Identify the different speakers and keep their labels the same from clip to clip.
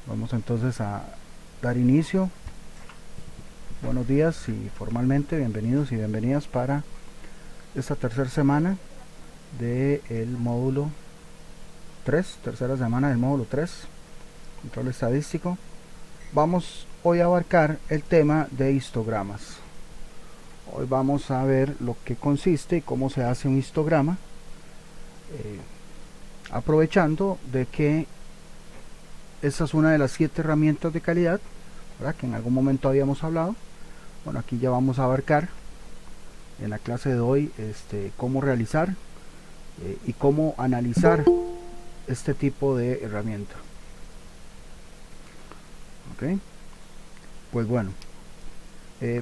Speaker 1: Vamos entonces a dar inicio. Buenos días y formalmente bienvenidos y bienvenidas para esta tercera semana del módulo 3, tercera semana del módulo 3, control estadístico. Vamos hoy a abarcar el tema de histogramas. Hoy vamos a ver lo que consiste y cómo se hace un histograma, aprovechando de que esta es una de las 7 herramientas de calidad, ¿verdad?, que en algún momento habíamos hablado. Bueno, aquí ya vamos a abarcar en la clase de hoy cómo realizar y cómo analizar este tipo de herramienta. Ok, pues bueno,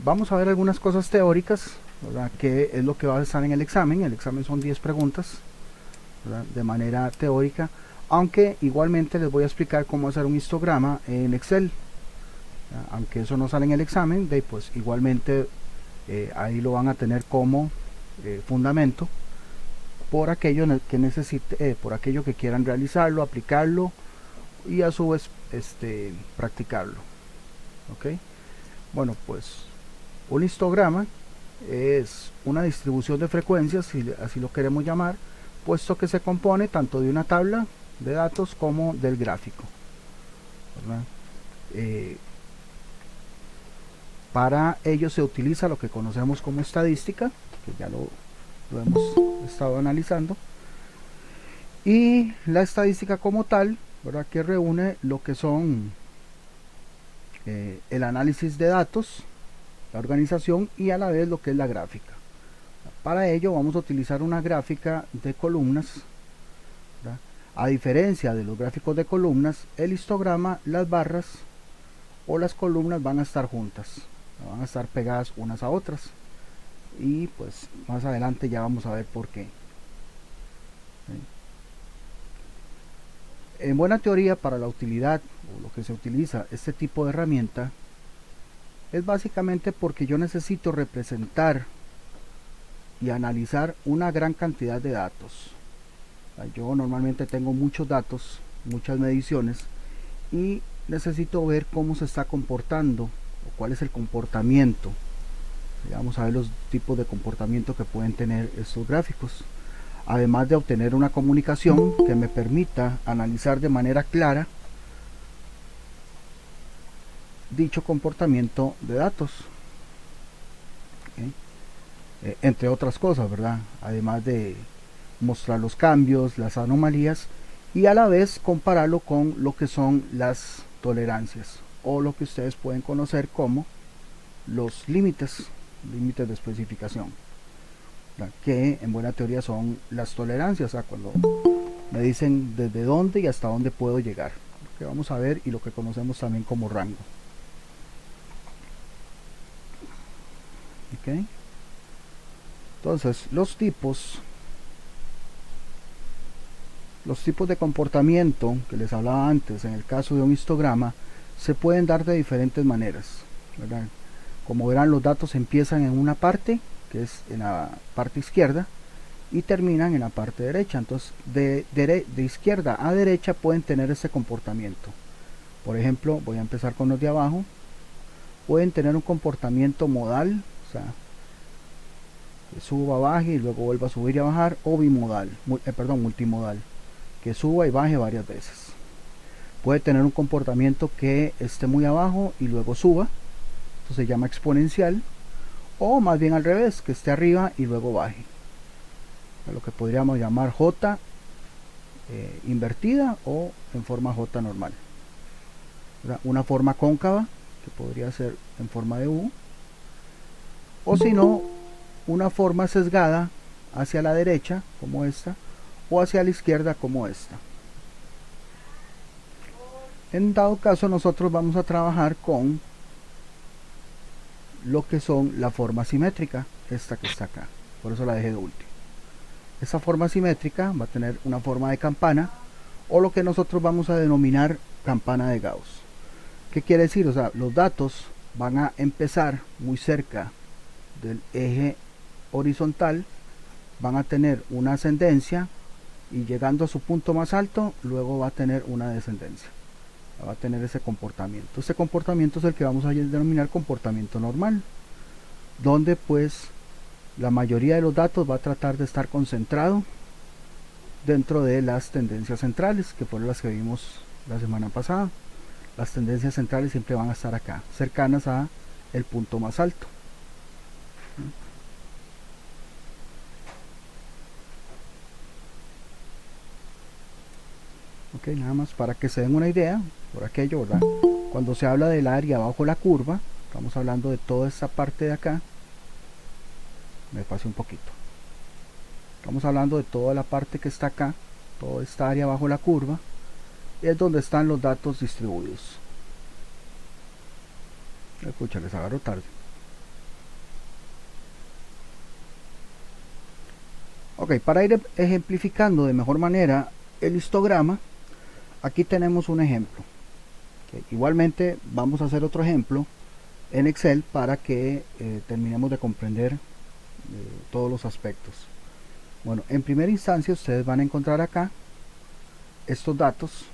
Speaker 1: vamos a ver algunas cosas teóricas, ¿verdad?, que es lo que va a estar en el examen. El examen son 10 preguntas, ¿verdad?, de manera teórica, aunque igualmente les voy a explicar cómo hacer un histograma en Excel. Aunque eso no sale en el examen, pues igualmente ahí lo van a tener como fundamento por aquello que necesite, por aquello que quieran realizarlo, aplicarlo y a su vez practicarlo. Ok, bueno, pues un histograma es una distribución de frecuencias, si así lo queremos llamar, puesto que se compone tanto de una tabla de datos como del gráfico, ¿verdad? Para ello se utiliza lo que conocemos como estadística, que ya lo hemos estado analizando, y la estadística como tal, ¿verdad?, que reúne lo que son el análisis de datos, la organización y a la vez lo que es la gráfica. Para ello vamos a utilizar una gráfica de columnas, ¿verdad? A diferencia de los gráficos de columnas, el histograma, las barras o las columnas van a estar juntas, van a estar pegadas unas a otras, y pues más adelante ya vamos a ver por qué. En buena teoría, para la utilidad o lo que se utiliza este tipo de herramienta es básicamente porque yo necesito representar y analizar una gran cantidad de datos. Yo normalmente tengo muchos datos, muchas mediciones, y necesito ver cómo se está comportando o cuál es el comportamiento. Vamos a ver los tipos de comportamiento que pueden tener estos gráficos, además de obtener una comunicación que me permita analizar de manera clara dicho comportamiento de datos, entre otras cosas, ¿verdad?, además de mostrar los cambios, las anomalías, y a la vez compararlo con lo que son las tolerancias o lo que ustedes pueden conocer como los límites de especificación, ¿verdad?, que en buena teoría son las tolerancias, o sea, cuando me dicen desde dónde y hasta dónde puedo llegar, lo que vamos a ver, y lo que conocemos también como rango. Okay. Entonces, los tipos de comportamiento que les hablaba antes en el caso de un histograma se pueden dar de diferentes maneras, ¿verdad? Como verán, los datos empiezan en una parte, que es en la parte izquierda, y terminan en la parte derecha. Entonces, de izquierda a derecha pueden tener este comportamiento. Por ejemplo, voy a empezar con los de abajo. Pueden tener un comportamiento modal, o sea, que suba, baje y luego vuelva a subir y a bajar, o bimodal, multimodal, que suba y baje varias veces. Puede tener un comportamiento que esté muy abajo y luego suba, esto se llama exponencial, o más bien al revés, que esté arriba y luego baje, lo que podríamos llamar J invertida o en forma J normal, ¿verdad? Una forma cóncava, que podría ser en forma de U, o si no, una forma sesgada hacia la derecha como esta, o hacia la izquierda como esta. En dado caso, nosotros vamos a trabajar con lo que son la forma simétrica, esta que está acá, por eso la dejé de último. Esta forma simétrica va a tener una forma de campana, o lo que nosotros vamos a denominar campana de Gauss. ¿Qué quiere decir? O sea, los datos van a empezar muy cerca del eje horizontal, van a tener una ascendencia, y llegando a su punto más alto, luego va a tener una descendencia. va a tener ese comportamiento. Este comportamiento es el que vamos a denominar comportamiento normal, donde pues la mayoría de los datos va a tratar de estar concentrado dentro de las tendencias centrales, que fueron las que vimos la semana pasada. Las tendencias centrales siempre van a estar acá, cercanas a el punto más alto. Ok, nada más para que se den una idea por aquello, ¿verdad? Cuando se habla del área bajo la curva, estamos hablando de toda esta parte de acá. Me pasé un poquito. Estamos hablando de toda la parte que está acá, toda esta área bajo la curva, es donde están los datos distribuidos. Escucha, les agarro tarde. Ok, para ir ejemplificando de mejor manera el histograma, aquí tenemos un ejemplo. Okay, igualmente vamos a hacer otro ejemplo en Excel para que terminemos de comprender todos los aspectos. Bueno, en primera instancia ustedes van a encontrar acá estos datos.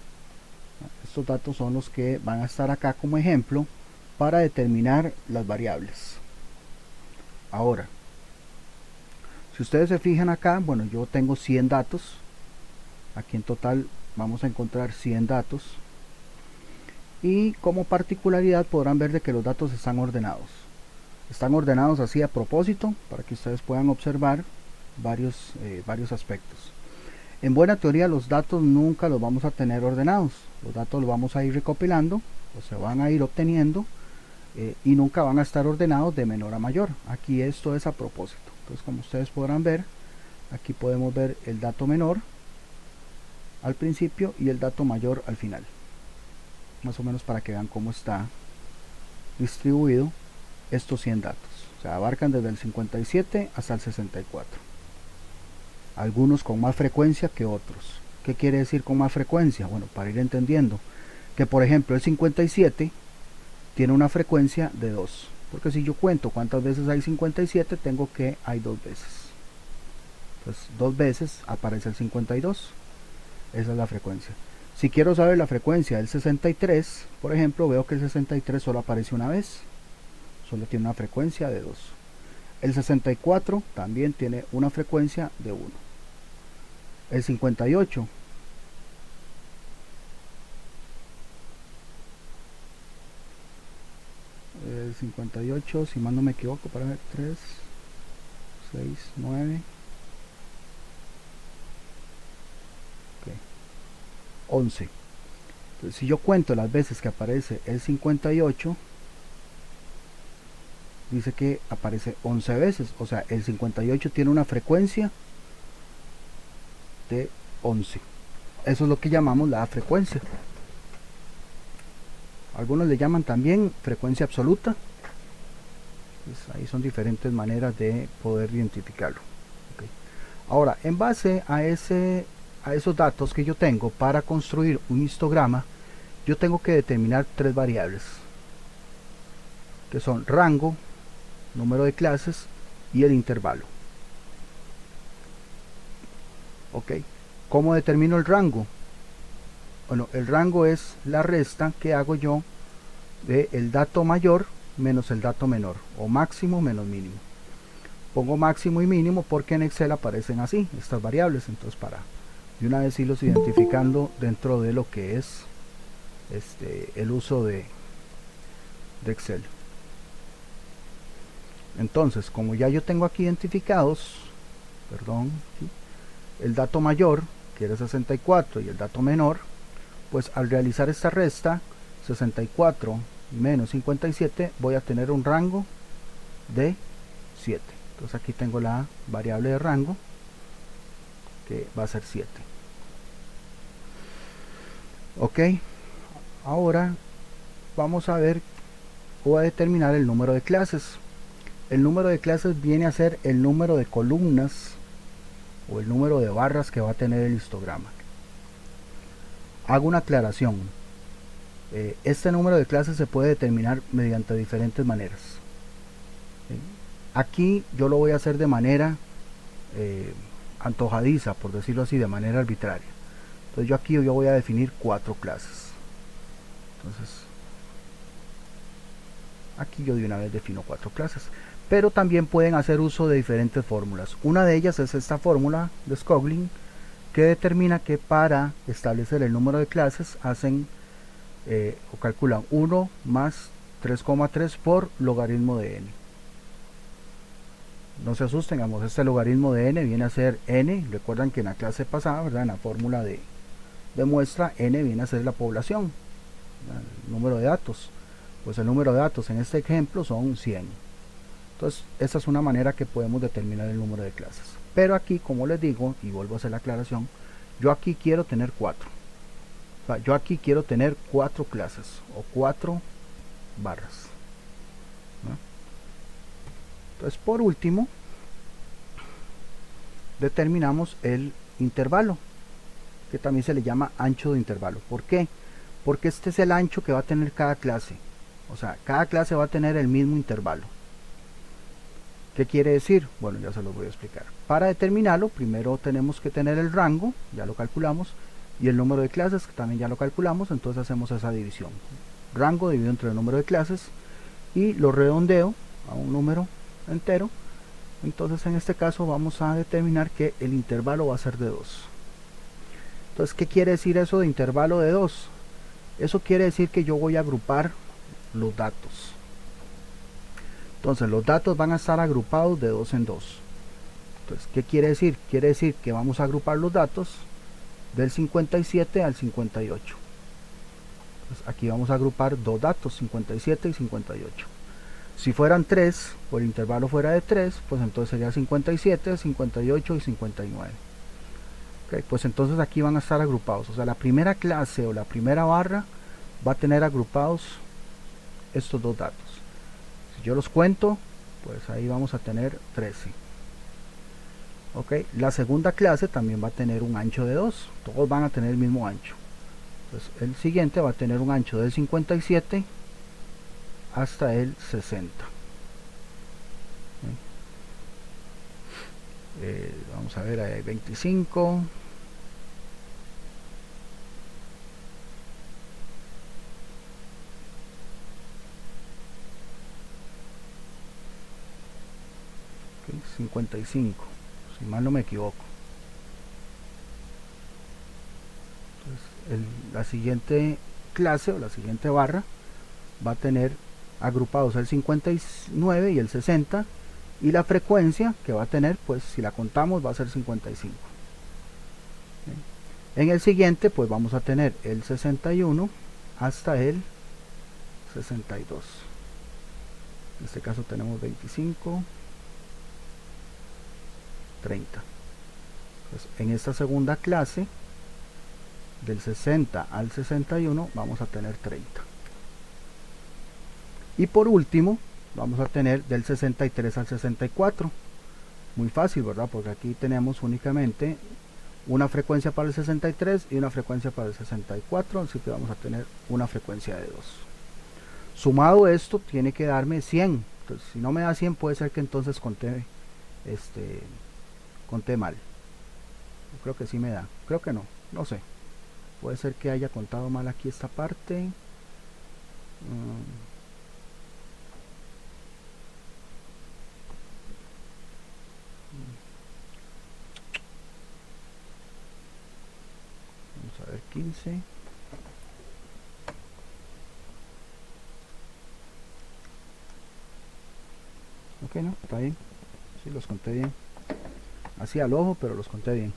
Speaker 1: Estos datos son los que van a estar acá como ejemplo para determinar las variables. Ahora, si ustedes se fijan acá, bueno, yo tengo 100 datos. Aquí en total vamos a encontrar 100 datos. Y como particularidad podrán ver de que los datos están ordenados. Están ordenados así a propósito para que ustedes puedan observar varios aspectos. En buena teoría los datos nunca los vamos a tener ordenados. Los datos los vamos a ir recopilando o se van a ir obteniendo y nunca van a estar ordenados de menor a mayor. Aquí esto es a propósito. Entonces, como ustedes podrán ver, aquí podemos ver el dato menor al principio y el dato mayor al final. Más o menos para que vean cómo está distribuido estos 100 datos. O sea, abarcan desde el 57 hasta el 64. Algunos con más frecuencia que otros. ¿Qué quiere decir con más frecuencia? Bueno, para ir entendiendo que por ejemplo el 57 tiene una frecuencia de 2, porque si yo cuento cuántas veces hay 57, tengo que hay 2 veces. Entonces 2 veces aparece el 52. Esa es la frecuencia. Si quiero saber la frecuencia del 63, por ejemplo, veo que el 63 solo aparece una vez, solo tiene una frecuencia de 2. El 64 también tiene una frecuencia de 1. El 58 si mal no me equivoco, para ver, 3, 6, 9, okay, 11. Entonces, si yo cuento las veces que aparece el 58, dice que aparece 11 veces, o sea, el 58 tiene una frecuencia de 11. Eso es lo que llamamos la frecuencia. Algunos le llaman también frecuencia absoluta. Pues ahí son diferentes maneras de poder identificarlo. Okay. Ahora, en base a esos datos que yo tengo para construir un histograma, yo tengo que determinar 3 variables, que son rango, número de clases y el intervalo. Ok, ¿cómo determino el rango? Bueno, el rango es la resta que hago yo de el dato mayor menos el dato menor, o máximo menos mínimo. Pongo máximo y mínimo porque en Excel aparecen así estas variables, entonces para de una vez irlos identificando dentro de lo que es el uso de Excel. Entonces, como ya yo tengo aquí identificados, el dato mayor, que era 64, y el dato menor, pues al realizar esta resta, 64 menos 57, voy a tener un rango de 7. Entonces aquí tengo la variable de rango, que va a ser 7. Ok, ahora vamos a ver o a determinar el número de clases. El número de clases viene a ser el número de columnas o el número de barras que va a tener el histograma. Hago una aclaración. Este número de clases se puede determinar mediante diferentes maneras. Aquí yo lo voy a hacer de manera antojadiza, por decirlo así, de manera arbitraria. Entonces yo aquí voy a definir 4 clases. Entonces aquí yo de una vez defino 4 clases, pero también pueden hacer uso de diferentes fórmulas. Una de ellas es esta fórmula de Skogling, que determina que para establecer el número de clases hacen o calculan 1 más 3,3 por logaritmo de n. No se asusten, digamos, este logaritmo de n viene a ser n. Recuerdan que en la clase pasada, ¿verdad?, en la fórmula de muestra, n viene a ser la población, ¿verdad?, el número de datos. Pues el número de datos en este ejemplo son 100. Entonces esta es una manera que podemos determinar el número de clases. Pero aquí, como les digo, y vuelvo a hacer la aclaración, yo aquí quiero tener 4. O sea, yo aquí quiero tener 4 clases o 4 barras, ¿no? Entonces, por último, determinamos el intervalo, que también se le llama ancho de intervalo. ¿Por qué? Porque este es el ancho que va a tener cada clase. O sea, cada clase va a tener el mismo intervalo. ¿Qué quiere decir? Bueno, ya se los voy a explicar. Para determinarlo, primero tenemos que tener el rango, ya lo calculamos, y el número de clases, que también ya lo calculamos. Entonces hacemos esa división. Rango dividido entre el número de clases, y lo redondeo a un número entero. Entonces en este caso vamos a determinar que el intervalo va a ser de 2. Entonces, ¿qué quiere decir eso de intervalo de 2? Eso quiere decir que yo voy a agrupar los datos. Entonces los datos van a estar agrupados de 2 en 2. Entonces, ¿qué quiere decir? Quiere decir que vamos a agrupar los datos del 57 al 58. Entonces, aquí vamos a agrupar dos datos, 57 y 58. Si fueran 3, o el intervalo fuera de 3, pues entonces sería 57, 58 y 59. Okay, pues entonces aquí van a estar agrupados. O sea, la primera clase o la primera barra va a tener agrupados estos dos datos. Si yo los cuento, pues ahí vamos a tener 13. Ok, la segunda clase también va a tener un ancho de 2. Todos van a tener el mismo ancho. Entonces el siguiente va a tener un ancho del 57 hasta el 60. Vamos a ver, hay 25. Okay, 55, si mal no me equivoco. Entonces, la siguiente clase o la siguiente barra va a tener agrupados el 59 y el 60, y la frecuencia que va a tener, pues si la contamos, va a ser 55. En el siguiente, pues vamos a tener el 61 hasta el 62. En este caso tenemos 25, 30. Entonces, en esta segunda clase, del 60 al 61, vamos a tener 30. Y por último, vamos a tener del 63 al 64. Muy fácil, ¿verdad? Porque aquí tenemos únicamente una frecuencia para el 63 y una frecuencia para el 64, así que vamos a tener una frecuencia de 2. Sumado esto, tiene que darme 100. Entonces, si no me da 100, puede ser que entonces conté mal. Yo creo que sí me da. Creo que no. No sé. Puede ser que haya contado mal aquí esta parte. Vamos a ver, 15. Ok, no, está bien. Sí, los conté bien. Así al ojo, pero los conté bien.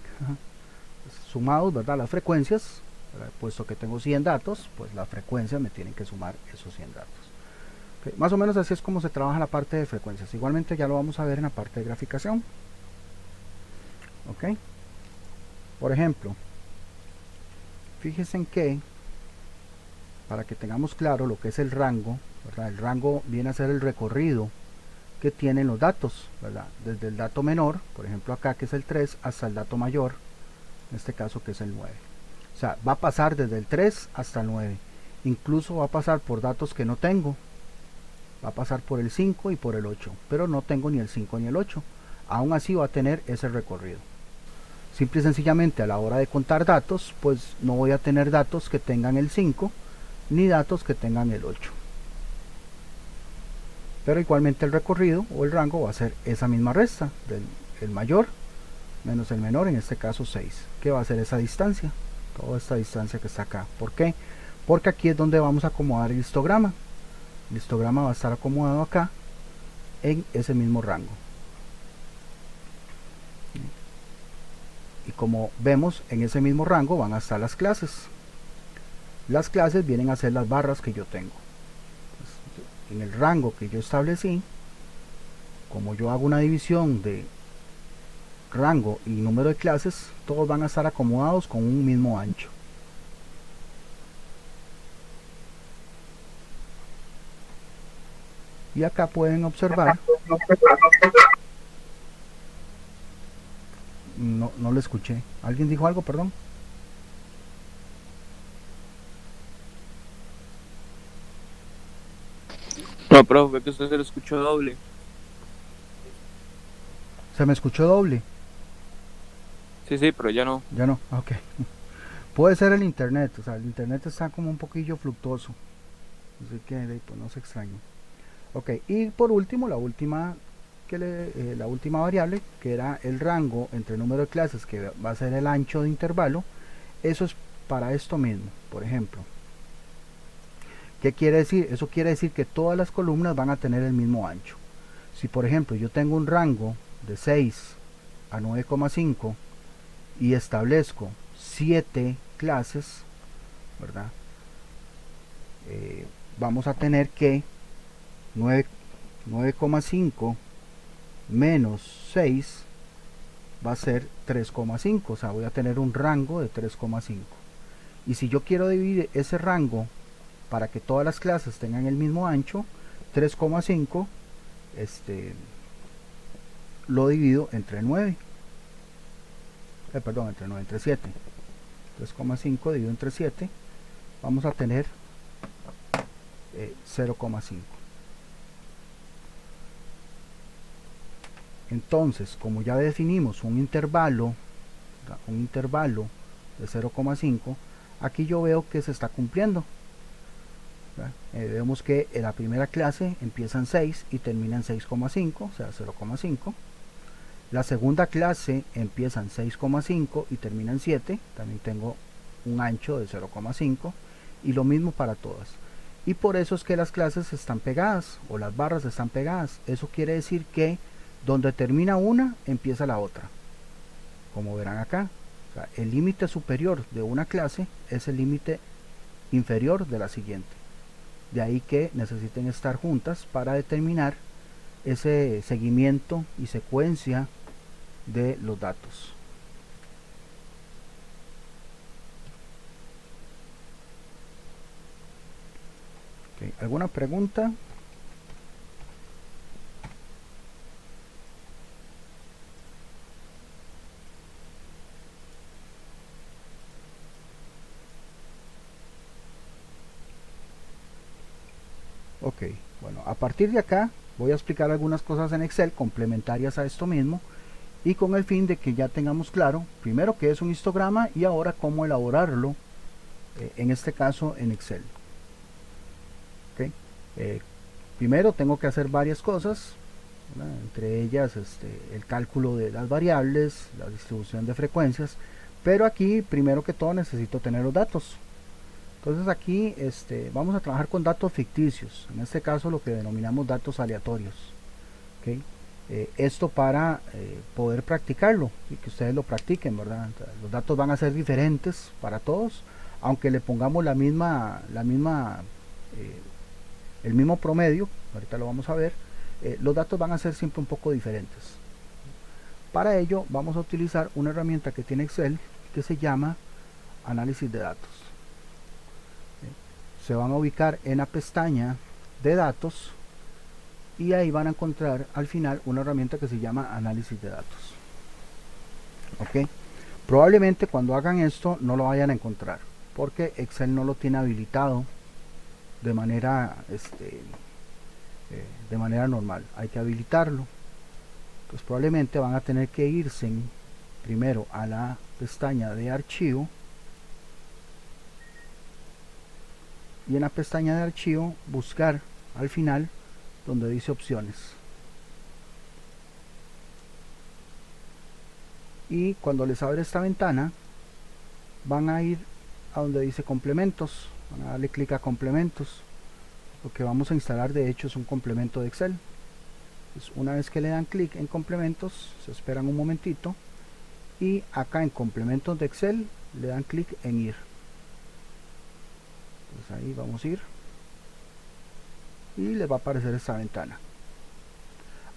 Speaker 1: Sumados, ¿verdad? Las frecuencias, ¿verdad? Puesto que tengo 100 datos, pues la frecuencia me tienen que sumar esos 100 datos. Okay. Más o menos así es como se trabaja la parte de frecuencias. Igualmente ya lo vamos a ver en la parte de graficación. Ok. Por ejemplo, fíjense en que, para que tengamos claro lo que es el rango, ¿verdad? El rango viene a ser el recorrido que tienen los datos, ¿verdad? Desde el dato menor, por ejemplo acá que es el 3, hasta el dato mayor, en este caso que es el 9. O sea, va a pasar desde el 3 hasta el 9. Incluso va a pasar por datos que no tengo. Va a pasar por el 5 y por el 8, pero no tengo ni el 5 ni el 8. Aún así va a tener ese recorrido. Simple y sencillamente a la hora de contar datos, pues no voy a tener datos que tengan el 5, ni datos que tengan el 8. Pero igualmente el recorrido o el rango va a ser esa misma resta del el mayor menos el menor, en este caso 6, que va a ser esa distancia, toda esta distancia que está acá. ¿Por qué? Porque aquí es donde vamos a acomodar el histograma. El histograma va a estar acomodado acá en ese mismo rango. Y como vemos, en ese mismo rango van a estar las clases. Las clases vienen a ser las barras que yo tengo. En el rango que yo establecí, como yo hago una división de rango y número de clases, todos van a estar acomodados con un mismo ancho. Y acá pueden observar, no lo escuché. ¿Alguien dijo algo? Perdón.
Speaker 2: No, profe, que usted se lo escuchó doble.
Speaker 1: ¿Se me escuchó doble?
Speaker 2: Sí, sí, pero ya no.
Speaker 1: Ya no, ok. Puede ser el internet, o sea, el internet está como un poquillo fluctuoso, así que pues no se extrañe. Ok, y por último, la última variable, que era el rango entre el número de clases, que va a ser el ancho de intervalo. Eso es para esto mismo. Por ejemplo, ¿qué quiere decir? Eso quiere decir que todas las columnas van a tener el mismo ancho. Si por ejemplo yo tengo un rango de 6 a 9,5 y establezco 7 clases, ¿verdad? Vamos a tener que 9,5 menos 6 va a ser 3,5, o sea, voy a tener un rango de 3,5. Y si yo quiero dividir ese rango para que todas las clases tengan el mismo ancho, 3,5 lo divido entre 9. Entre 7. 3,5 dividido entre 7, vamos a tener 0,5. Entonces, como ya definimos un intervalo de 0,5, aquí yo veo que se está cumpliendo. Vemos que en la primera clase empieza en 6 y termina en 6,5, o sea 0,5. La segunda clase empieza en 6,5 y termina en 7, también tengo un ancho de 0,5, y lo mismo para todas. Y por eso es que las clases están pegadas, o las barras están pegadas. Eso quiere decir que donde termina una, empieza la otra, como verán acá. O sea, el límite superior de una clase es el límite inferior de la siguiente. De ahí que necesiten estar juntas para determinar ese seguimiento y secuencia de los datos. Okay. ¿Alguna pregunta? Ok, bueno, a partir de acá voy a explicar algunas cosas en Excel complementarias a esto mismo, y con el fin de que ya tengamos claro primero qué es un histograma y ahora cómo elaborarlo, en este caso en Excel. Okay. Primero tengo que hacer varias cosas, ¿verdad? Entre ellas el cálculo de las variables, la distribución de frecuencias, pero aquí primero que todo necesito tener los datos. Entonces aquí vamos a trabajar con datos ficticios, en este caso lo que denominamos datos aleatorios. ¿Okay? Esto para poder practicarlo y que ustedes lo practiquen, ¿verdad? Los datos van a ser diferentes para todos, aunque le pongamos el mismo promedio, ahorita lo vamos a ver, los datos van a ser siempre un poco diferentes. Para ello vamos a utilizar una herramienta que tiene Excel que se llama análisis de datos. Se van a ubicar en la pestaña de datos y ahí van a encontrar al final una herramienta que se llama análisis de datos. Ok, probablemente cuando hagan esto no lo vayan a encontrar porque Excel no lo tiene habilitado de manera normal, hay que habilitarlo. Entonces probablemente van a tener que irse primero a la pestaña de archivo y en la pestaña de archivo buscar al final donde dice opciones, y cuando les abre esta ventana van a ir a donde dice complementos, van a darle clic a complementos. Lo que vamos a instalar de hecho es un complemento de Excel. Pues una vez que le dan clic en complementos, se esperan un momentito y acá en complementos de Excel le dan clic en ir. Pues ahí vamos a ir y les va a aparecer esta ventana.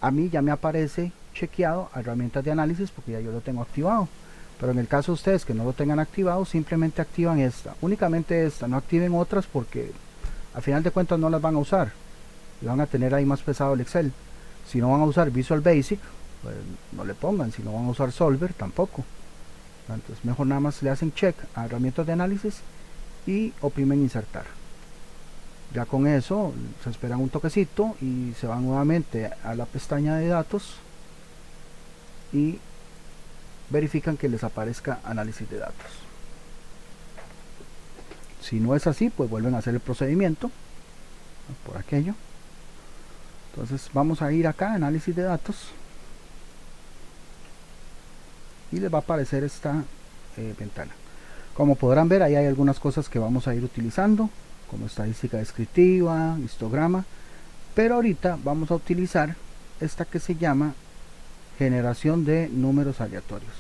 Speaker 1: A mí ya me aparece chequeado a herramientas de análisis porque ya yo lo tengo activado, pero en el caso de ustedes que no lo tengan activado, simplemente activan esta, únicamente esta, no activen otras porque al final de cuentas no las van a usar y van a tener ahí más pesado el Excel. Si no van a usar Visual Basic, pues no le pongan. Si no van a usar Solver, tampoco. Entonces mejor nada más le hacen check a herramientas de análisis y oprimen insertar. Ya con eso se esperan un toquecito y se van nuevamente a la pestaña de datos y verifican que les aparezca análisis de datos. Si no es así, pues vuelven a hacer el procedimiento por aquello. Entonces vamos a ir acá a análisis de datos y les va a aparecer esta ventana. Como podrán ver, ahí hay algunas cosas que vamos a ir utilizando, como estadística descriptiva, histograma, pero ahorita vamos a utilizar esta que se llama generación de números aleatorios.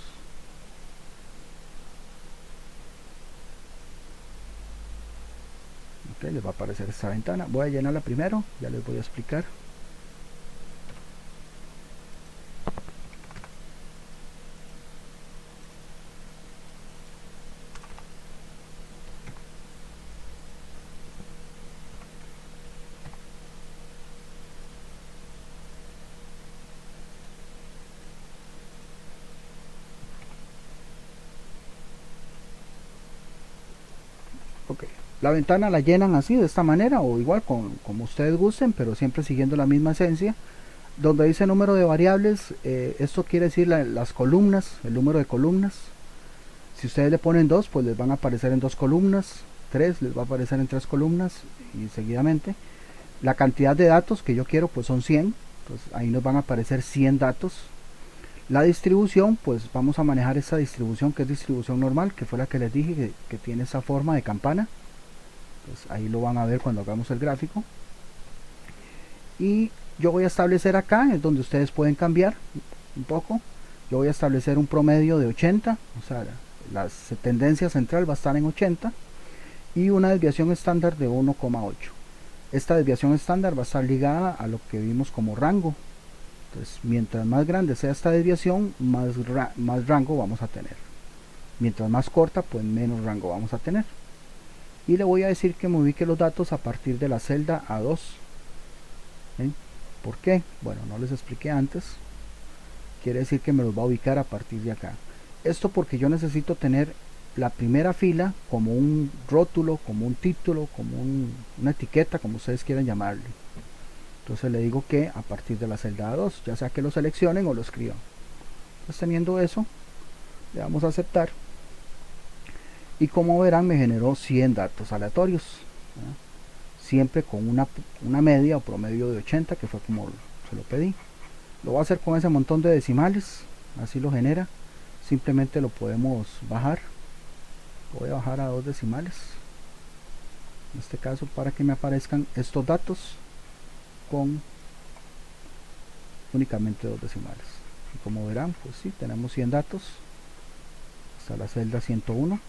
Speaker 1: Ok, les va a aparecer esta ventana. Voy a llenarla primero, ya les voy a explicar. Ok, la ventana la llenan así, de esta manera, o igual como ustedes gusten, pero siempre siguiendo la misma esencia. Donde dice número de variables, esto quiere decir las columnas, el número de columnas. Si ustedes le ponen 2, pues les van a aparecer en 2 columnas, 3 les va a aparecer en 3 columnas y seguidamente. La cantidad de datos que yo quiero pues son 100, entonces ahí nos van a aparecer 100 datos. La distribución, pues vamos a manejar esta distribución que es distribución normal, que fue la que les dije que tiene esa forma de campana. Pues ahí lo van a ver cuando hagamos el gráfico. Y yo voy a establecer acá, es donde ustedes pueden cambiar un poco. Yo voy a establecer un promedio de 80, o sea, la tendencia central va a estar en 80 y una desviación estándar de 1,8. Esta desviación estándar va a estar ligada a lo que vimos como rango. Entonces, mientras más grande sea esta desviación, más rango vamos a tener. Mientras más corta, pues menos rango vamos a tener. Y le voy a decir que me ubique los datos a partir de la celda A2. ¿Sí? ¿Por qué? Bueno, no les expliqué antes. Quiere decir que me los va a ubicar a partir de acá. Esto porque yo necesito tener la primera fila como un rótulo, como un título, como una etiqueta, como ustedes quieran llamarle. Entonces le digo que a partir de la celda A2, ya sea que lo seleccionen o lo escriban. Entonces teniendo eso, le damos a aceptar. Y como verán me generó 100 datos aleatorios. Siempre con una media o promedio de 80, que fue como se lo pedí. Lo voy a hacer con ese montón de decimales, así lo genera. Simplemente lo podemos bajar. Voy a bajar a 2 decimales. En este caso para que me aparezcan estos datos con únicamente 2 decimales. Y como verán, pues sí, tenemos 100 datos. Hasta la celda 101.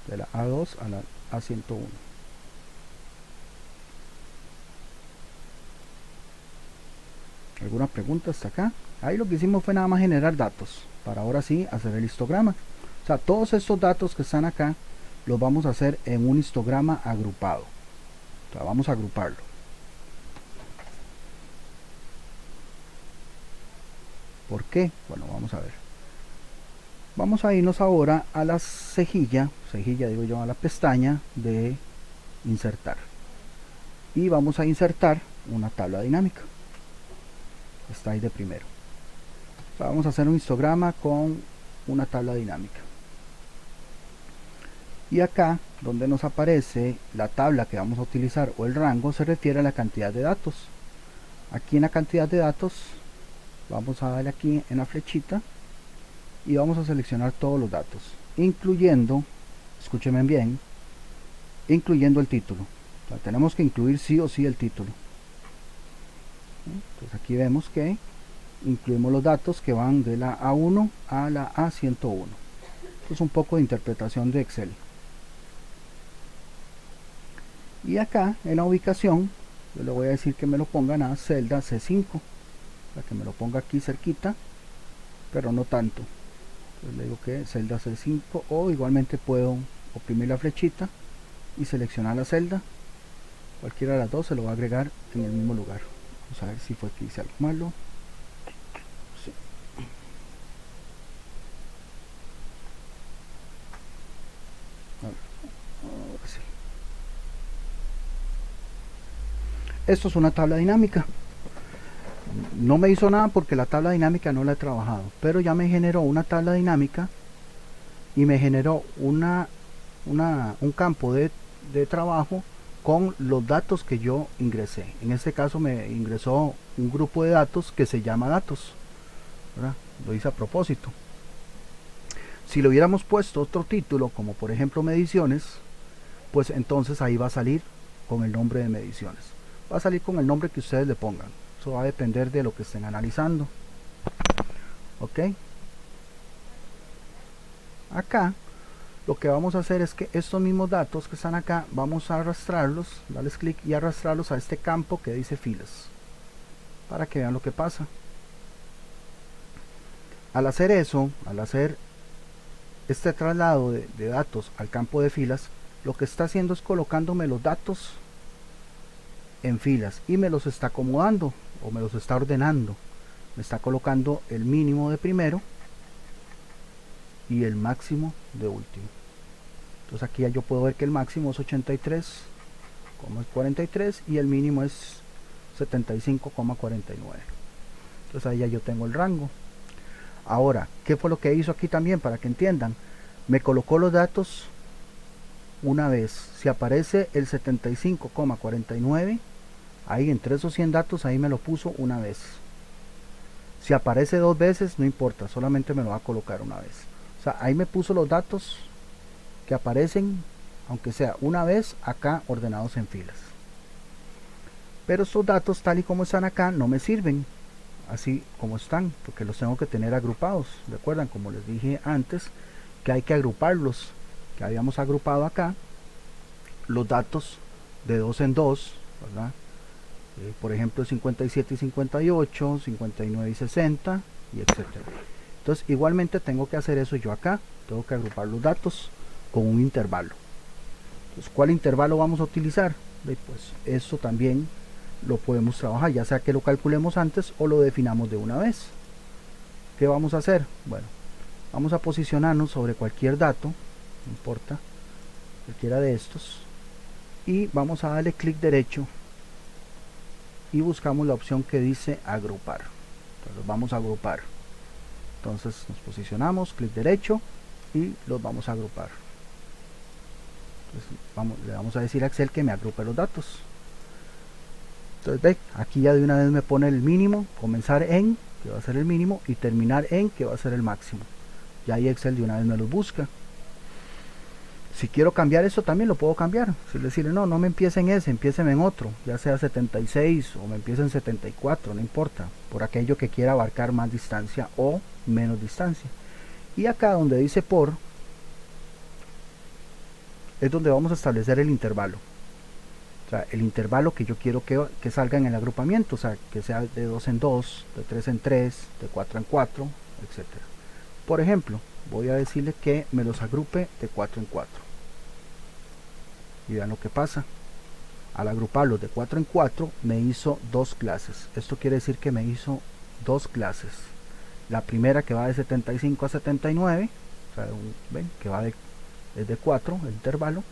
Speaker 1: De la A2 a la A101. ¿Alguna pregunta hasta acá? Ahí lo que hicimos fue nada más generar datos para ahora sí hacer el histograma. O sea, todos estos datos que están acá los vamos a hacer en un histograma agrupado. O sea, vamos a agruparlo. ¿Por qué? Bueno, vamos a ver. Vamos a irnos ahora a la cejilla digo yo, a la pestaña de insertar. Y vamos a insertar una tabla dinámica. Está ahí de primero. O sea, vamos a hacer un histograma con una tabla dinámica. Y acá donde nos aparece la tabla que vamos a utilizar o el rango se refiere a la cantidad de datos. Aquí en la cantidad de datos vamos a darle aquí en la flechita y vamos a seleccionar todos los datos, incluyendo, escúchenme bien, incluyendo el título. O sea, tenemos que incluir sí o sí el título. Entonces aquí vemos que incluimos los datos que van de la A1 a la A101. Esto es un poco de interpretación de Excel. Y acá en la ubicación yo le voy a decir que me lo pongan a celda C5, para que me lo ponga aquí cerquita, pero no tanto. Entonces le digo que celda C5, o igualmente puedo oprimir la flechita y seleccionar la celda. Cualquiera de las dos se lo va a agregar en el mismo lugar. Vamos a ver si fue que hice algo malo. Sí. Ahora sí. Esto es una tabla dinámica. No me hizo nada porque la tabla dinámica no la he trabajado, pero ya me generó una tabla dinámica y me generó un campo de trabajo con los datos que yo ingresé. En este caso me ingresó un grupo de datos que se llama datos, ¿verdad? Lo hice a propósito. Si le hubiéramos puesto otro título, como por ejemplo mediciones, pues entonces ahí va a salir con el nombre de mediciones. Va a salir con el nombre que ustedes le pongan. Eso va a depender de lo que estén analizando. Ok. Acá lo que vamos a hacer es que estos mismos datos que están acá, vamos a arrastrarlos, darles clic y arrastrarlos a este campo que dice filas, para que vean lo que pasa. Al hacer eso, al hacer este traslado de datos al campo de filas, lo que está haciendo es colocándome los datos en filas y me los está acomodando o me los está ordenando. Me está colocando el mínimo de primero y el máximo de último. Entonces aquí ya yo puedo ver que el máximo es 83,43 y el mínimo es 75,49. Entonces ahí ya yo tengo el rango. Ahora, ¿qué fue lo que hizo aquí también para que entiendan? Me colocó los datos una vez. Si aparece el 75,49, ahí entre esos 100 datos, ahí me lo puso una vez. Si aparece dos veces, no importa, solamente me lo va a colocar una vez. O sea, ahí me puso los datos que aparecen, aunque sea una vez, acá ordenados en filas. Pero estos datos, tal y como están acá, no me sirven así como están, porque los tengo que tener agrupados. Recuerdan, como les dije antes, que hay que agruparlos, que habíamos agrupado acá los datos de 2 en 2, ¿verdad? Por ejemplo 57 y 58, 59 y 60 y etcétera. Entonces igualmente tengo que hacer eso yo acá, tengo que agrupar los datos con un intervalo. Entonces, ¿cuál intervalo vamos a utilizar? Pues eso también lo podemos trabajar, ya sea que lo calculemos antes o lo definamos de una vez. ¿Qué vamos a hacer? Bueno, vamos a posicionarnos sobre cualquier dato, no importa, cualquiera de estos, y vamos a darle clic derecho y buscamos la opción que dice agrupar. Entonces los vamos a agrupar. Entonces nos posicionamos, clic derecho y los vamos a agrupar. Entonces, le vamos a decir a Excel que me agrupe los datos. Entonces ve, aquí ya de una vez me pone el mínimo, comenzar en, que va a ser el mínimo, y terminar en, que va a ser el máximo. Ya ahí Excel de una vez me los busca. Si quiero cambiar eso también lo puedo cambiar. Si decirle no me empiecen en ese, empiecen en otro, ya sea 76 o me empiecen en 74, no importa, por aquello que quiera abarcar más distancia o menos distancia. Y acá donde dice por, es donde vamos a establecer el intervalo. O sea, el intervalo que yo quiero que salga en el agrupamiento, o sea, que sea de 2 en 2, de 3 en 3, de 4 en 4, etc. Por ejemplo, voy a decirle que me los agrupe de 4 en 4. Y vean lo que pasa. Al agruparlos de 4 en 4 me hizo dos clases. Esto quiere decir que me hizo dos clases. La primera que va de 75 a 79, o sea, ven que va de 4 el intervalo,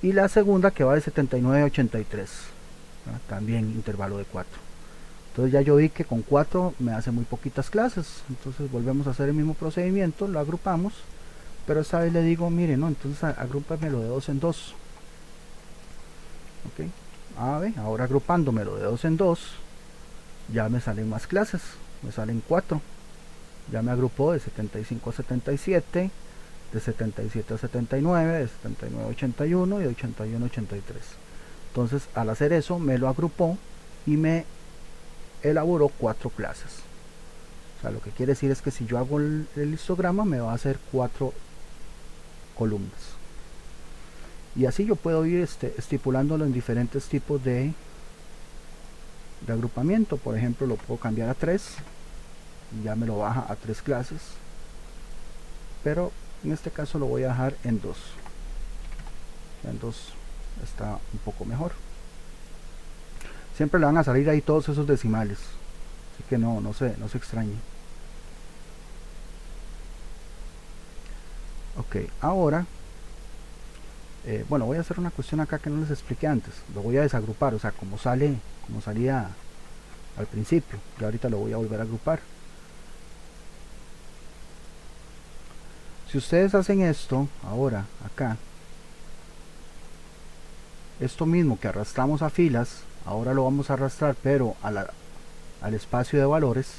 Speaker 1: y la segunda que va de 79 a 83, ¿verdad? También intervalo de 4. Entonces ya yo vi que con 4 me hace muy poquitas clases. Entonces volvemos a hacer el mismo procedimiento, lo agrupamos pero esta vez le digo, mire, no, entonces agrúpamelo de 2 en 2. Ok, ahora agrupándomelo de 2 en 2 ya me salen más clases, me salen 4. Ya me agrupó de 75 a 77, de 77 a 79, de 79 a 81 y de 81 a 83. Entonces al hacer eso me lo agrupó y me elaboró 4 clases. O sea, lo que quiere decir es que si yo hago el histograma me va a hacer 4 columnas. Y así yo puedo ir estipulándolo en diferentes tipos de agrupamiento. Por ejemplo, lo puedo cambiar a 3 y ya me lo baja a 3 clases, pero en este caso lo voy a dejar en 2. En 2 está un poco mejor. Siempre le van a salir ahí todos esos decimales, así que no se extrañe. Ok, ahora bueno, voy a hacer una cuestión acá que no les expliqué antes. Lo voy a desagrupar, o sea, como salía al principio, y ahorita lo voy a volver a agrupar. Si ustedes hacen esto ahora acá, esto mismo que arrastramos a filas, ahora lo vamos a arrastrar pero al espacio de valores,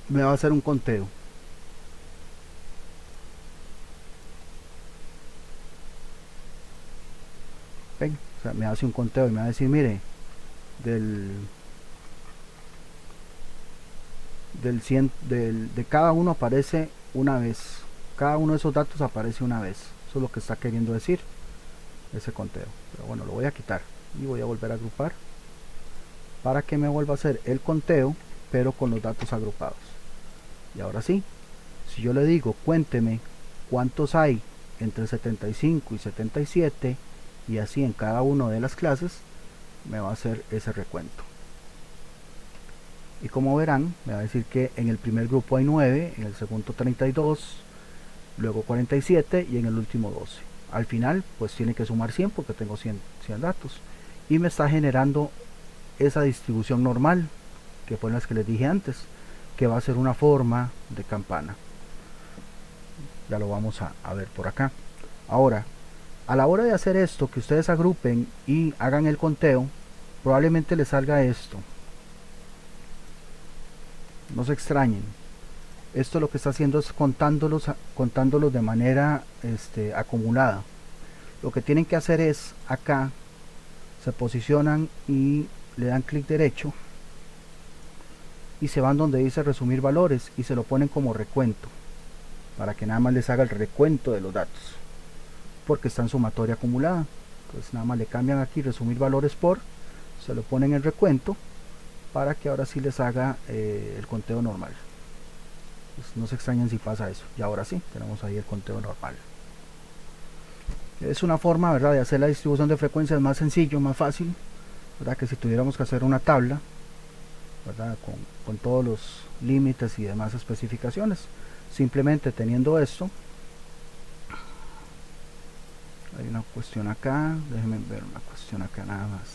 Speaker 1: me va a hacer un conteo. ¿Ven? O sea, me hace un conteo y me va a decir, mire, de cada uno aparece una vez. Cada uno de esos datos aparece una vez. Eso es lo que está queriendo decir ese conteo. Pero bueno, lo voy a quitar y voy a volver a agrupar para que me vuelva a hacer el conteo, pero con los datos agrupados. Y ahora sí, si yo le digo cuénteme cuántos hay entre 75 y 77 y así en cada una de las clases, me va a hacer ese recuento. Y como verán, me va a decir que en el primer grupo hay 9, en el segundo 32, luego 47 y en el último 12. Al final pues tiene que sumar 100 porque tengo 100 datos y me está generando esa distribución normal que fue las que les dije antes, que va a ser una forma de campana. Ya lo vamos a ver por acá. Ahora, a la hora de hacer esto, que ustedes agrupen y hagan el conteo, probablemente les salga esto. No se extrañen. Esto lo que está haciendo es contándolos de manera acumulada. Lo que tienen que hacer es acá, se posicionan y le dan clic derecho y se van donde dice resumir valores y se lo ponen como recuento para que nada más les haga el recuento de los datos porque está en sumatoria acumulada. Entonces nada más le cambian aquí resumir valores por, se lo ponen en recuento para que ahora sí les haga el conteo normal. Pues no se extrañen si pasa eso. Y ahora sí, tenemos ahí el conteo normal. Es una forma, ¿verdad?, de hacer la distribución de frecuencias más sencillo, más fácil, ¿verdad?, que si tuviéramos que hacer una tabla, ¿verdad?, con todos los límites y demás especificaciones. Simplemente teniendo esto, hay una cuestión acá, déjenme ver una cuestión acá nada más.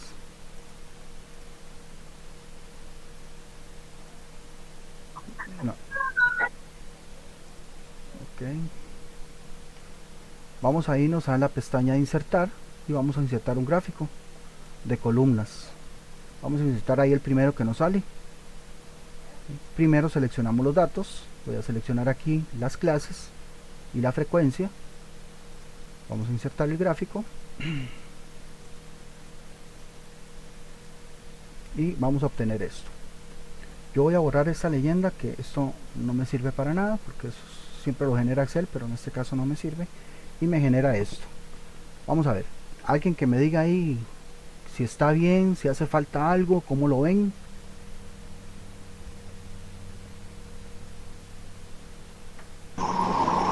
Speaker 1: No. Ok. Vamos a irnos a la pestaña de insertar y vamos a insertar un gráfico de columnas. Vamos a insertar ahí el primero que nos sale. Primero seleccionamos los datos, voy a seleccionar aquí las clases y la frecuencia. Vamos a insertar el gráfico y vamos a obtener esto. Yo voy a borrar esta leyenda, que esto no me sirve para nada porque eso siempre lo genera Excel, pero en este caso no me sirve, y me genera esto. Vamos a ver, alguien que me diga ahí si está bien, si hace falta algo, cómo lo ven.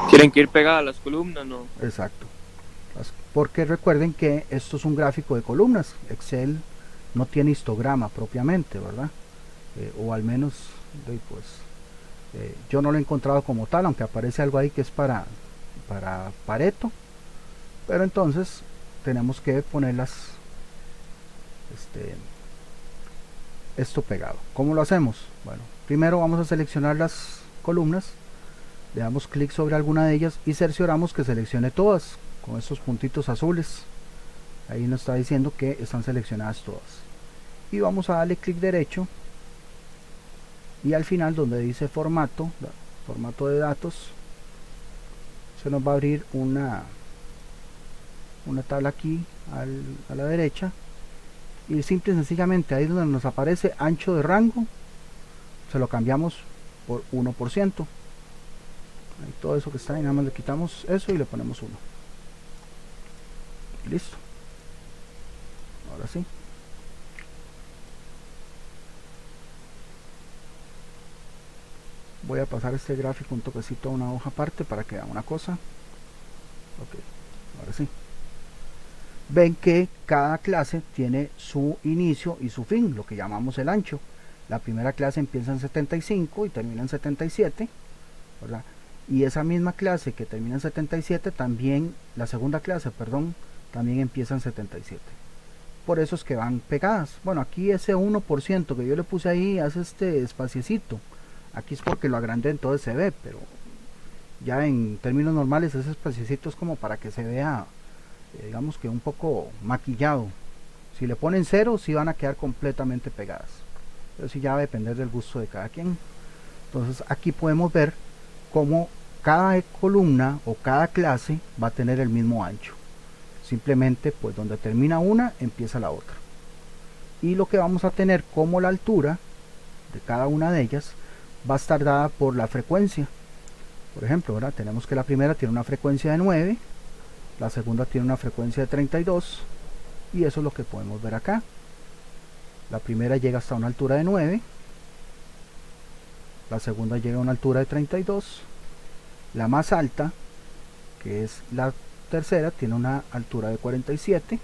Speaker 2: ¿Tienen que ir pegadas las columnas? No.
Speaker 1: Exacto, porque recuerden que esto es un gráfico de columnas. Excel no tiene histograma propiamente, ¿verdad? O al menos pues yo no lo he encontrado como tal, aunque aparece algo ahí que es para Pareto, pero entonces tenemos que ponerlas esto pegado. ¿Cómo lo hacemos? Bueno, primero vamos a seleccionar las columnas, le damos clic sobre alguna de ellas y cercioramos que seleccione todas con estos puntitos azules. Ahí nos está diciendo que están seleccionadas todas, y vamos a darle clic derecho y al final donde dice formato de datos, se nos va a abrir una tabla aquí a la derecha, y simple y sencillamente ahí donde nos aparece ancho de rango se lo cambiamos por 1%. Ahí todo eso que está ahí, nada más le quitamos eso y le ponemos 1 y listo. Ahora sí, voy a pasar este gráfico un toquecito a una hoja aparte para que vean una cosa. Ok, ahora sí. Ven que cada clase tiene su inicio y su fin, lo que llamamos el ancho. La primera clase empieza en 75 y termina en 77, ¿verdad? Y esa misma clase que termina en 77 también, la segunda clase, perdón, también empieza en 77. Por eso es que van pegadas. Bueno, aquí ese 1% que yo le puse ahí hace este espaciecito. Aquí es porque lo agrandé, entonces se ve, pero ya en términos normales ese espaciecito es como para que se vea, digamos que un poco maquillado. Si le ponen 0, sí van a quedar completamente pegadas. Pero sí ya va a depender del gusto de cada quien. Entonces aquí podemos ver cómo cada columna o cada clase va a tener el mismo ancho. Simplemente pues donde termina una empieza la otra. Y lo que vamos a tener como la altura de cada una de ellas va a estar dada por la frecuencia. Por ejemplo, ¿verdad? Tenemos que la primera tiene una frecuencia de 9, la segunda tiene una frecuencia de 32, y eso es lo que podemos ver acá. La primera llega hasta una altura de 9, la segunda llega a una altura de 32, la más alta, que es la tercera, tiene una altura de 47,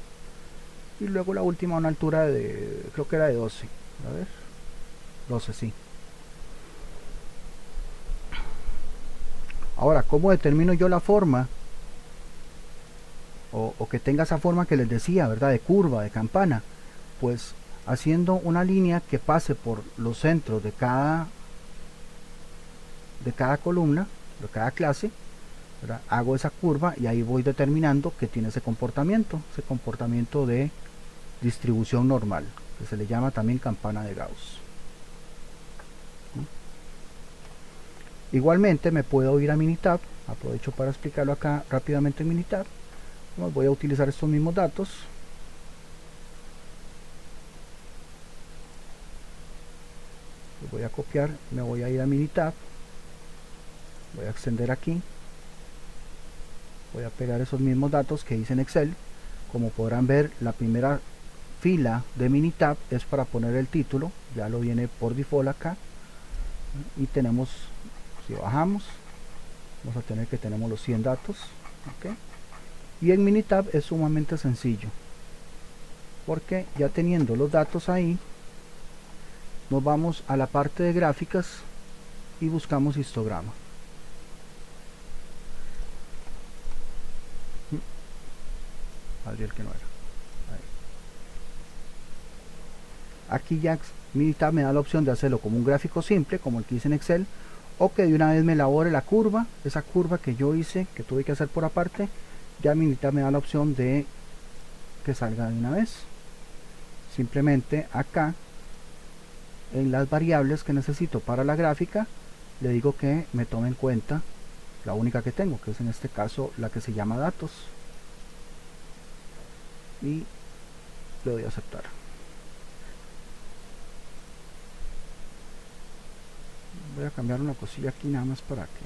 Speaker 1: y luego la última una altura de, creo que era de 12. A ver, 12, sí. Ahora, ¿cómo determino yo la forma? O que tenga esa forma que les decía, ¿verdad? De curva, de campana. Pues haciendo una línea que pase por los centros de cada columna, de cada clase, ¿verdad? Hago esa curva y ahí voy determinando que tiene ese comportamiento de distribución normal, que se le llama también campana de Gauss. Igualmente me puedo ir a Minitab, aprovecho para explicarlo acá rápidamente en Minitab. Voy a utilizar estos mismos datos. Los voy a copiar, me voy a ir a Minitab, voy a extender aquí, voy a pegar esos mismos datos que hice en Excel. Como podrán ver, la primera fila de Minitab es para poner el título, ya lo viene por default acá, y tenemos, si bajamos, vamos a tener que tenemos los 100 datos, ¿okay? Y en Minitab es sumamente sencillo, porque ya teniendo los datos ahí, nos vamos a la parte de gráficas y buscamos histograma. Abrí el que no era. Ahí. Aquí ya Minitab me da la opción de hacerlo como un gráfico simple, como el que hice en Excel, o que de una vez me elabore la curva, esa curva que yo hice, que tuve que hacer por aparte. Ya Minitab me da la opción de que salga de una vez. Simplemente acá en las variables que necesito para la gráfica le digo que me tome en cuenta la única que tengo, que es en este caso la que se llama datos, y le doy a aceptar. Voy a cambiar una cosilla aquí nada más para que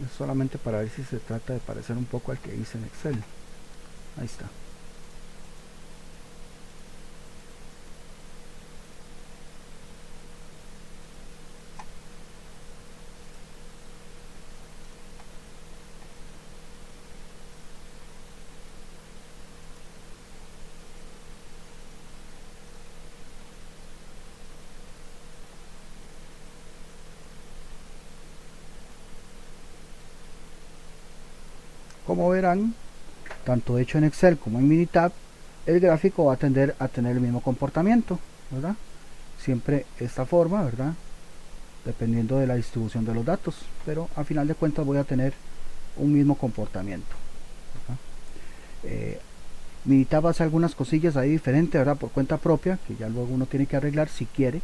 Speaker 1: es solamente para ver si se trata de parecer un poco al que hice en Excel. Ahí está. Como verán, tanto hecho en Excel como en Minitab, el gráfico va a tender a tener el mismo comportamiento, ¿verdad? Siempre esta forma, ¿verdad? Dependiendo de la distribución de los datos, pero a final de cuentas voy a tener un mismo comportamiento, ¿verdad? Minitab hace algunas cosillas ahí diferentes, ¿verdad? Por cuenta propia, que ya luego uno tiene que arreglar si quiere,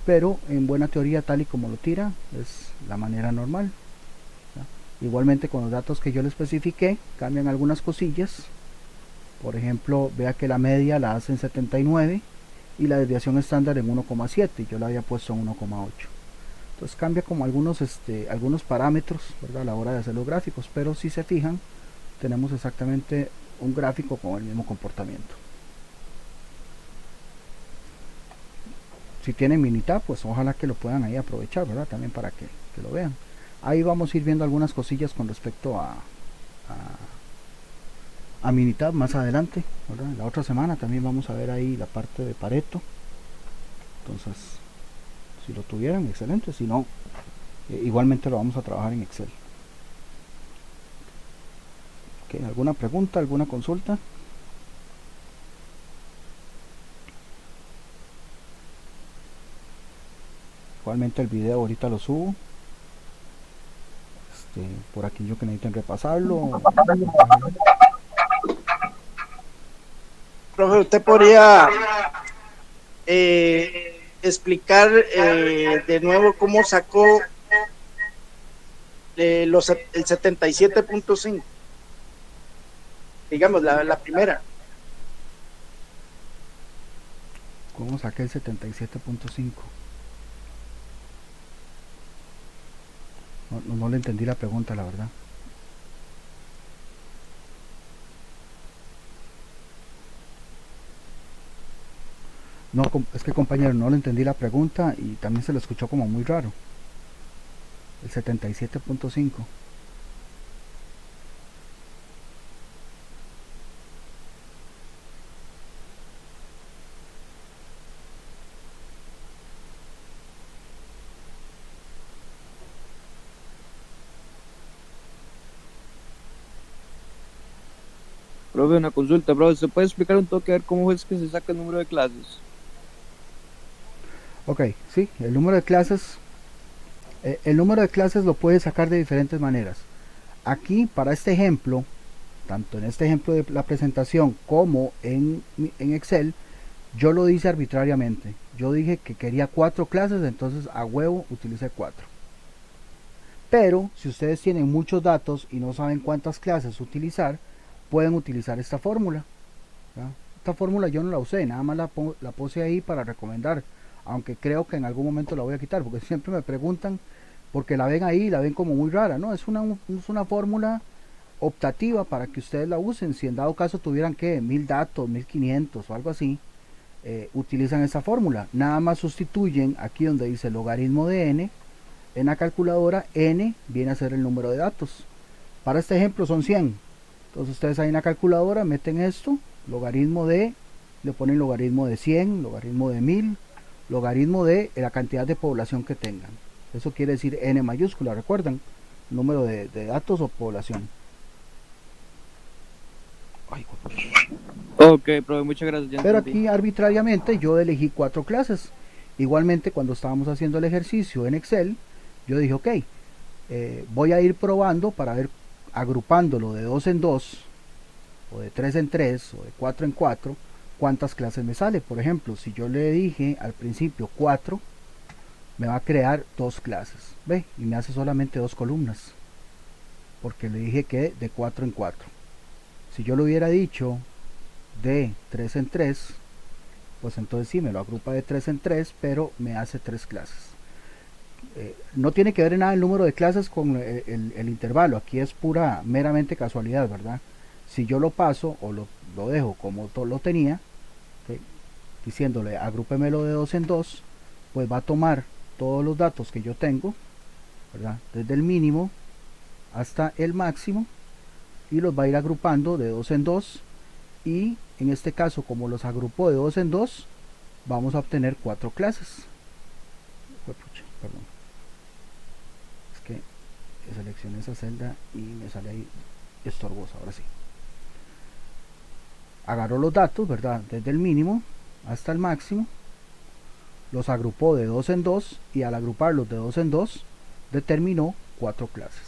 Speaker 1: pero en buena teoría, tal y como lo tira, es la manera normal, ¿verdad? Igualmente con los datos que yo le especifiqué, cambian algunas cosillas. Por ejemplo, vea que la media la hace en 79 y la desviación estándar en 1,7. Yo la había puesto en 1,8. Entonces cambia como algunos parámetros, ¿verdad? A la hora de hacer los gráficos, pero si se fijan, tenemos exactamente un gráfico con el mismo comportamiento. Si tienen Minitab, pues ojalá que lo puedan ahí aprovechar, ¿verdad? También para que lo vean. Ahí vamos a ir viendo algunas cosillas con respecto a Minitab más adelante, ¿verdad? La otra semana también vamos a ver ahí la parte de Pareto. Entonces, si lo tuvieran, excelente. Si no, igualmente lo vamos a trabajar en Excel. ¿Okay? ¿Alguna pregunta, alguna consulta? Igualmente el video ahorita lo subo. Por aquello que necesiten repasarlo.
Speaker 3: Profe, usted podría explicar de nuevo cómo sacó el 77.5, digamos, la primera.
Speaker 1: ¿Cómo saqué el 77.5? No le entendí la pregunta, la verdad. No, es que compañero, no le entendí la pregunta y también se lo escuchó como muy raro. El 77.5.
Speaker 2: Profe, una consulta, profe. ¿Se puede explicar un toque a ver cómo es que se saca el número de clases?
Speaker 1: Ok, sí, el número de clases lo puede sacar de diferentes maneras. Aquí, para este ejemplo, tanto en este ejemplo de la presentación como en Excel, yo lo hice arbitrariamente. Yo dije que quería 4 clases, entonces a huevo utilicé 4. Pero si ustedes tienen muchos datos y no saben cuántas clases utilizar, pueden utilizar esta fórmula, ¿verdad? Esta fórmula yo no la usé, nada más la puse ahí para recomendar, aunque creo que en algún momento la voy a quitar, porque siempre me preguntan, porque la ven ahí, la ven como muy rara, ¿no? Es una fórmula optativa para que ustedes la usen, si en dado caso tuvieran que 1000 datos, 1500 o algo así, utilizan esta fórmula, nada más sustituyen aquí donde dice logaritmo de n, en la calculadora n viene a ser el número de datos. Para este ejemplo son 100. Entonces ustedes ahí en la calculadora meten esto, logaritmo de, le ponen logaritmo de 100, logaritmo de 1000, logaritmo de la cantidad de población que tengan. Eso quiere decir n mayúscula, ¿recuerdan? Número de datos o población. Ay,
Speaker 2: Ok, profe, muchas gracias, ya
Speaker 1: pero
Speaker 2: entendí.
Speaker 1: aquí arbitrariamente yo elegí 4 clases. Igualmente cuando estábamos haciendo el ejercicio en Excel, yo dije, ok, voy a ir probando para ver, agrupándolo de 2 en 2, o de 3 en 3, o de 4 en 4, cuántas clases me sale. Por ejemplo, si yo le dije al principio 4, me va a crear 2 clases. ¿Ve? Y me hace solamente 2 columnas. Porque le dije que de 4 en 4. Si yo le hubiera dicho de 3 en 3, pues entonces sí, me lo agrupa de 3 en 3, pero me hace 3 clases. No tiene que ver en nada el número de clases con el intervalo. Aquí es pura, meramente casualidad, ¿verdad? Si yo lo paso o lo dejo como lo tenía, ¿okay? Diciéndole agrúpemelo de 2 en 2, pues va a tomar todos los datos que yo tengo, ¿verdad? Desde el mínimo hasta el máximo, y los va a ir agrupando de 2 en 2, y en este caso, como los agrupó de 2 en 2, vamos a obtener 4 clases. Perdón, es que seleccioné esa celda y me sale ahí estorbosa. Ahora sí. Agarró los datos, ¿verdad? Desde el mínimo hasta el máximo. Los agrupó de 2 en 2 y al agruparlos de 2 en 2 determinó 4 clases.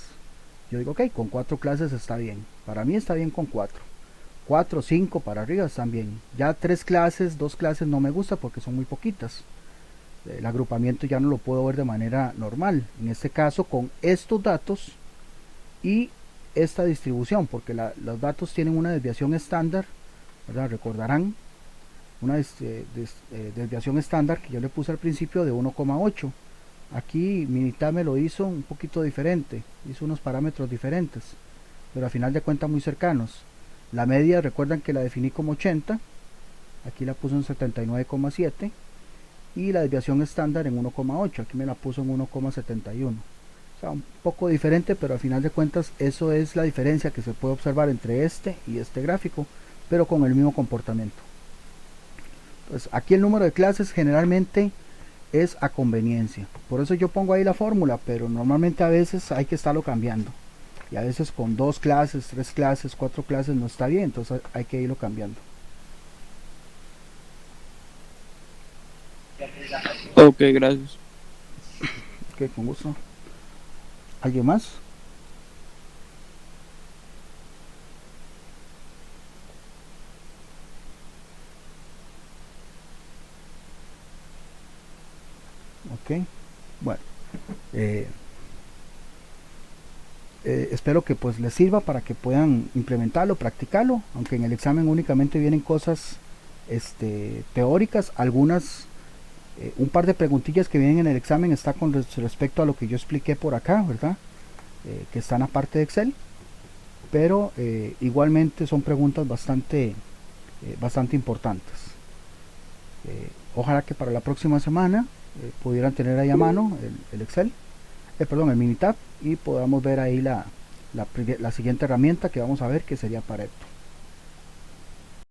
Speaker 1: Yo digo, ok, con 4 clases está bien. Para mí está bien con 4. 4, 5 para arriba están bien. Ya 3 clases, 2 clases no me gusta porque son muy poquitas. El agrupamiento ya no lo puedo ver de manera normal. En este caso con estos datos y esta distribución, porque los datos tienen una desviación estándar, ¿verdad? Recordarán una desviación estándar que yo le puse al principio de 1,8. Aquí Minitab me lo hizo un poquito diferente, hizo unos parámetros diferentes, pero a final de cuentas muy cercanos. La media, recuerdan que la definí como 80, aquí la puse en 79,7 y la desviación estándar en 1,8, aquí me la puso en 1,71. O sea, un poco diferente, pero a final de cuentas eso es la diferencia que se puede observar entre este y este gráfico, pero con el mismo comportamiento. Pues aquí el número de clases generalmente es a conveniencia, por eso yo pongo ahí la fórmula, pero normalmente a veces hay que estarlo cambiando y a veces con 2 clases, 3 clases, 4 clases no está bien, entonces hay que irlo cambiando.
Speaker 2: Ok, gracias.
Speaker 1: Ok, con gusto. ¿Alguien más? Ok, bueno, espero que pues les sirva para que puedan implementarlo, practicarlo, aunque en el examen únicamente vienen cosas teóricas, algunas, un par de preguntillas que vienen en el examen está con respecto a lo que yo expliqué por acá, ¿verdad? Que están aparte de Excel, pero igualmente son preguntas bastante importantes. Ojalá que para la próxima semana pudieran tener ahí a mano el Excel, perdón, el Minitab, y podamos ver ahí la siguiente herramienta que vamos a ver, que sería Pareto.